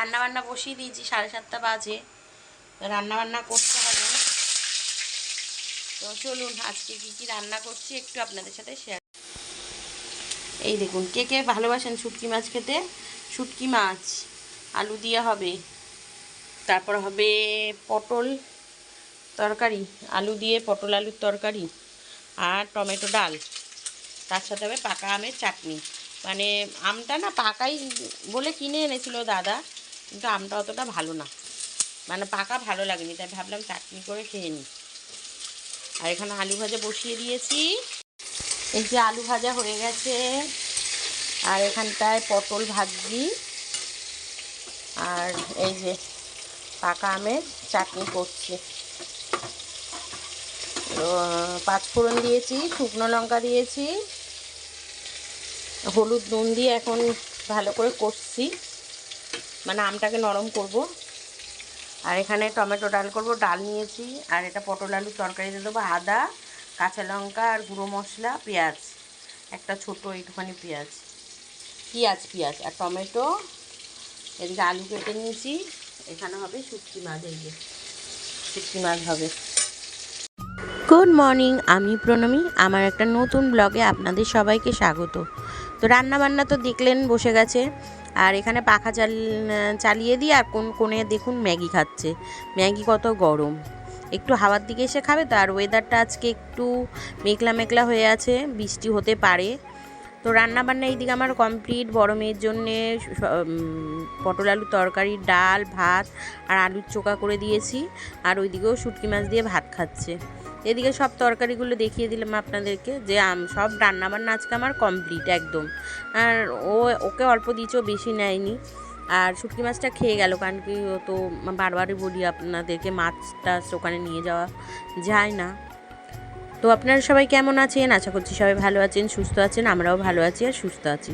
রান্না বান্না বসিয়ে দিয়েছি, 7:30 বাজে। রান্না বান্না করতে হবে। তো চলুন আজকে কি রান্না করছি একটু আপনাদের সাথে শেয়ার। এই দেখুন, কে কে ভালোবাসেন শুটকি মাছ খেতে। শুটকি মাছ আলু দিয়ে হবে, তারপর হবে পটল তরকারি, আলু দিয়ে পটল আলুর তরকারি আর টমেটো ডাল। তার সাথে হবে পাকা আমের চাটনি। মানে আমটা না পাকাই বলে কিনে এনেছিল দাদা, কিন্তু আমটা অতটা ভালো না, মানে পাকা ভালো লাগেনি, তাই ভাবলাম চাটনি করে খেয়ে নিই। আর এখানে আলু ভাজা বসিয়ে দিয়েছি। এই যে আলু ভাজা হয়ে গেছে, আর এখানটায় পটল ভাজি, আর এই যে পাকা আমের চাটনি করছি। পাঁচফোড়ন দিয়েছি, শুকনো লঙ্কা দিয়েছি, হলুদ নুন দিয়ে এখন ভালো করে কষছি, মানে আমটাকে নরম করব। আর এখানে টমেটো ডাল করব, ডাল নিয়েছি। আর এটা পটল আলুর তরকারি দিয়ে দেবো। আদা, কাঁচা লঙ্কা আর গুঁড়ো মশলা, পেঁয়াজ, একটা ছোটো একটুখানি পেঁয়াজ আর টমেটো। এদিকে আলু কেটে নিয়েছি। এখানে হবে শুটকি মাছ, এই যে শুটকি মাছ হবে। গুড মর্নিং, আমি প্রণমী। আমার একটা নতুন ব্লগে আপনাদের সবাইকে স্বাগত। তো রান্নাবান্না তো দেখলেন বসে গেছে, আর এখানে পাখা চালিয়ে দিই। আর কোণে দেখুন ম্যাগি খাচ্ছে। ম্যাগি কত গরম, একটু হাওয়ার দিকে এসে খাবে তো। আর ওয়েদারটা আজকে একটু মেঘলা মেঘলা হয়ে আছে, বৃষ্টি হতে পারে। তো রান্নাবান্না এইদিকে আমার কমপ্লিট। বড় মেয়ের জন্যে পটল আলু তরকারি, ডাল, ভাত আর আলুর চোখা করে দিয়েছি। আর ওইদিকেও শুটকি মাছ দিয়ে ভাত খাচ্ছে। এদিকে সব তরকারিগুলো দেখিয়ে দিলাম আপনাদেরকে, যে সব রান্নাবান্না আজকে আমার কমপ্লিট একদম। আর ওকে অল্প দিয়েছেও, বেশি নেয়নি। আর শুটকি মাছটা খেয়ে গেল, কারণ কি ও তো বারবারই বলি আপনাদেরকে, মাছটা ওখানে নিয়ে যাওয়া যায় না। তো আপনারা সবাই কেমন আছেন? আশা করছি সবাই ভালো আছেন, সুস্থ আছেন। আমরাও ভালো আছি আর সুস্থ আছি।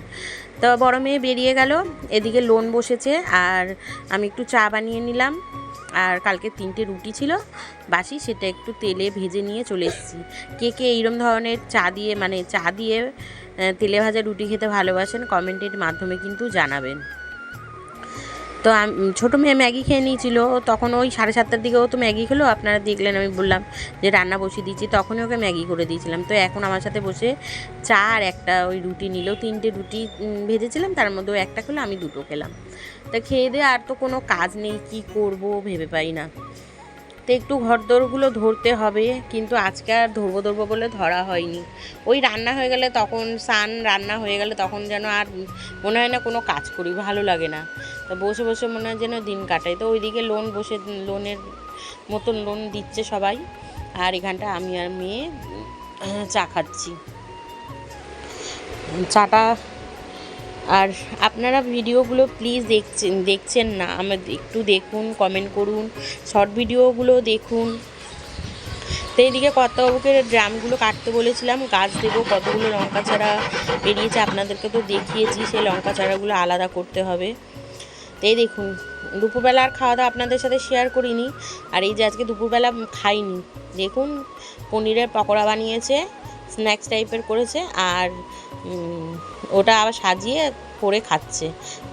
তো বড় মেয়ে বেরিয়ে গেল, এদিকে লোন বসেছে, আর আমি একটু চা বানিয়ে নিলাম। আর কালকে 3টে রুটি ছিল বাসি, সেটা একটু তেলে ভেজে নিয়ে চলে এসেছি। কে কে এইরকম ধরনের চা দিয়ে তেলে ভাজা রুটি খেতে ভালোবাসেন, কমেন্টের মাধ্যমে কিন্তু জানাবেন। তো ছোটো মেয়ে ম্যাগি খেয়ে নিয়েছিল, তখন ওই 7:30টার দিকে ও তো ম্যাগি খেলো। আপনারা দেখলেন, আমি বললাম যে রান্না বসিয়ে দিয়েছি, তখনই ওকে ম্যাগি করে দিয়েছিলাম। তো এখন আমার সাথে বসে চা আর একটা ওই রুটি নিল। 3টে রুটি ভেজেছিলাম, তার মধ্যে একটা খেলো, আমি 2টো খেলাম। তা খেয়ে দিয়ে আর তো কোনো কাজ নেই, কি করব ভেবে পাই না। তো একটু ঘরদোরগুলো ধরতে হবে, কিন্তু আজকে আর ধরবো বলে ধরা হয়নি। ওই রান্না হয়ে গেলে তখন রান্না হয়ে গেলে তখন যেন আর মনে হয় না কোনো কাজ করি, ভালো লাগে না। তো বসে বসে মনে হয় যেন দিন কাটাই। তো ওইদিকে লোনের মতন লোন দিচ্ছে সবাই, আর এখানটা আমি আর মেয়ে চা খাচ্ছি। চাটা, আর আপনারা ভিডিওগুলো প্লিজ দেখছেন না, আমাদের একটু দেখুন, কমেন্ট করুন, শর্ট ভিডিওগুলো দেখুন। তো এইদিকে কর্তাবাবুকে ড্রামগুলো কাটতে বলেছিলাম, গাছ দেবো। কতগুলো লঙ্কা চারা বেরিয়েছে আপনাদেরকে তো দেখিয়েছি, সেই লঙ্কা চারাগুলো আলাদা করতে হবে। তো এই দেখুন, দুপুরবেলা আর খাওয়া দাওয়া আপনাদের সাথে শেয়ার করিনি। আর এই যে আজকে দুপুরবেলা খাইনি, দেখুন পনিরের পকোড়া বানিয়েছে, স্ন্যাক্স টাইপের করেছে, আর ওটা আবার সাজিয়ে করে খাচ্ছে।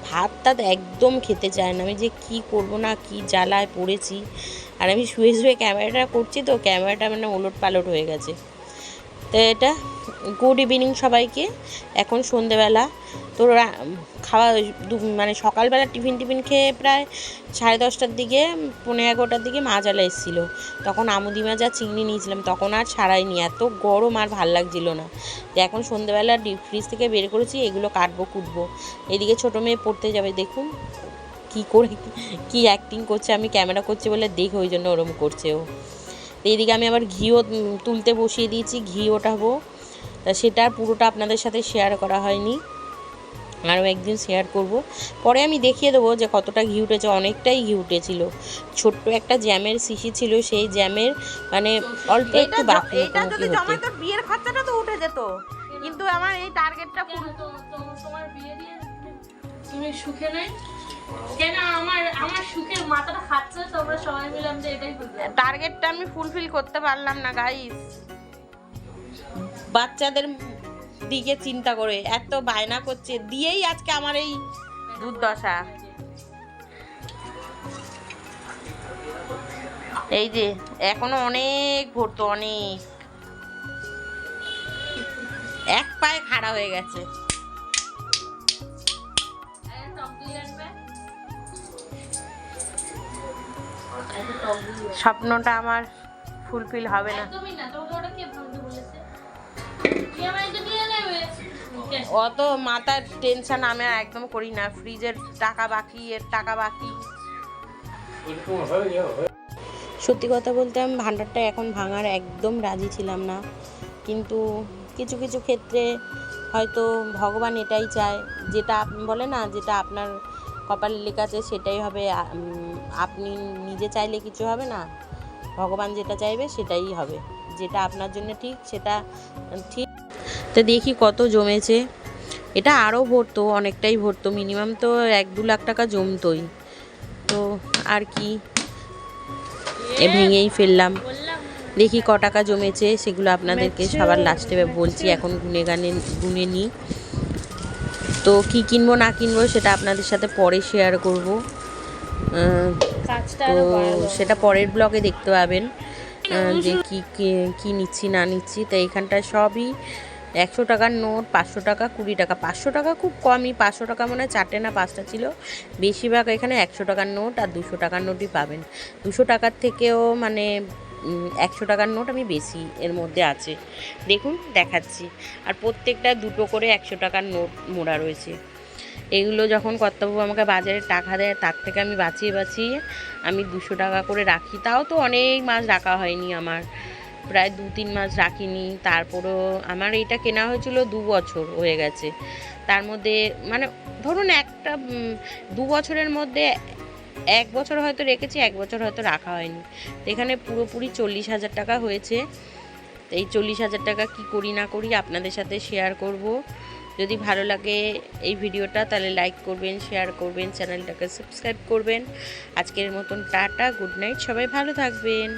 ভাতটা একদম খেতে চায় না। আমি যে কি করব না, কি জ্বালায় পড়েছি। আর আমি শুয়ে শুয়ে ক্যামেরাটা করছি, তো ক্যামেরাটা মানে ওলট পালট হয়ে গেছে। তো এটা গুড ইভিনিং সবাইকে। এখন সন্ধেবেলা। তো খাওয়া মানে সকালবেলা টিফিন খেয়ে প্রায় 10:30টার দিকে, 11:15টার দিকে মাছওয়ালা এসেছিলো। তখন আমুদি মাছ আর চিংড়ি নিয়েছিলাম, তখন আর ছাড়াইনি, এত গরম আর ভাল লাগছিল না। তো এখন সন্ধেবেলা ডিপ ফ্রিজ থেকে বের করেছি, এগুলো কাটবো কুটবো। এদিকে ছোটো মেয়ে পড়তে যাবে, দেখুন কি করে কি অ্যাক্টিং করছে। আমি ক্যামেরা করছি বলে দেখে ওই জন্য ওরম করছে ও। এইদিকে আমি আবার ঘিও তুলতে বসিয়ে দিয়েছি, ঘি ওঠাবো। তা সেটা পুরোটা আপনাদের সাথে শেয়ার করা হয়নি, আরও একদিন শেয়ার করব। পরে আমি দেখিয়ে দেবো যে কতটা ঘি উঠেছে। অনেকটাই ঘি উঠেছিল। ছোট্ট একটা জ্যামের শিশি ছিল, সেই জ্যামের মানে অল্প একটু বাকি হতে। বিয়ের খরচাটা তো উঠে যেত, কিন্তু আমার এই টার্গেটটা পুরো তোমার বিয়ে দিয়ে তুমি সুখে নাই কেন? আমার সুখের মাথাটা খাচ্ছে, তোমরা সবাই মিলে যে এটাই বুঝলাম। টার্গেটটা আমি ফুলফিল করতে পারলাম না গাইস। বাচ্চাদের দিকে চিন্তা করে এত বায়না করছে, দিয়েই আজকে আমার এই দুর্দশা। এই যে এখনো অনেক ভরতো, অনেক, এক পায়ে খাড়া হয়ে গেছে। স্বপ্নটা আমার ফুলফিল হবে না। অত মাথার টেনশন আমি একদম করি না। ফ্রিজের টাকা বাকি, এর টাকা বাকি। সত্যি কথা বলতে আমি ভান্ডারটা এখন ভাঙার একদম রাজি ছিলাম না, কিন্তু কিছু কিছু ক্ষেত্রে হয়তো ভগবান এটাই চায়, যেটা বলে না, যেটা আপনার কপালে লেখা আছে সেটাই হবে। আপনি নিজে চাইলে কিছু হবে না, ভগবান যেটা চাইবে সেটাই হবে, যেটা আপনার জন্য ঠিক সেটা ঠিক। তো দেখি কত জমেছে। এটা আরও ভরতো, অনেকটাই ভরতো, মিনিমাম তো 1-2 লাখ টাকা জমতোই। তো আর কি, ভেঙেই ফেললাম। দেখি ক টাকা জমেছে, সেগুলো আপনাদেরকে সবার লাস্টে বলছি। এখন গুনে নিই। তো কি কিনবো না কিনবো সেটা আপনাদের সাথে পরে শেয়ার করব। তো সেটা পরের ব্লগে দেখতে পাবেন যে কি নিচ্ছি না নিচ্ছি। তো এইখানটায় সবই 100 টাকার নোট, 500 টাকা, 20 টাকা। 500 টাকা খুব কমই, 500 টাকা মনে হয় 4টে না 5টা ছিল। বেশিরভাগ এখানে 100 টাকার নোট আর 200 টাকার নোটই পাবেন। 200 টাকার থেকেও মানে 100 টাকার নোট আমি বেশি এর মধ্যে আছে, দেখুন দেখাচ্ছি। আর প্রত্যেকটা 2টো করে 100 টাকার নোট মোড়া রয়েছে। এগুলো যখন কর্তাবাবু আমাকে বাজারে টাকা দেয়, তার থেকে আমি বাঁচিয়ে বাঁচিয়ে আমি 200 টাকা করে রাখি। তাও তো অনেক মাস রাখা হয়নি আমার, প্রায় 2-3 মাস রাখিনি। তারপরও আমার এইটা কেনা হয়েছিল 2 বছর হয়ে গেছে। তার মধ্যে মানে ধরুন একটা 2 বছরের মধ্যে 1 বছর হয়তো রেখেছি, 1 বছর হয়তো রাখা হয়নি। তো এখানে পুরোপুরি 40,000 টাকা হয়েছে। তো এই 40,000 টাকা কী করি না করি আপনাদের সাথে শেয়ার করব। যদি ভালো লাগে এই ভিডিওটা তাহলে লাইক করবেন, শেয়ার করবেন, চ্যানেলটাকে সাবস্ক্রাইব করবেন। আজকের মতন টাটা, গুড নাইট, সবাই ভালো থাকবেন।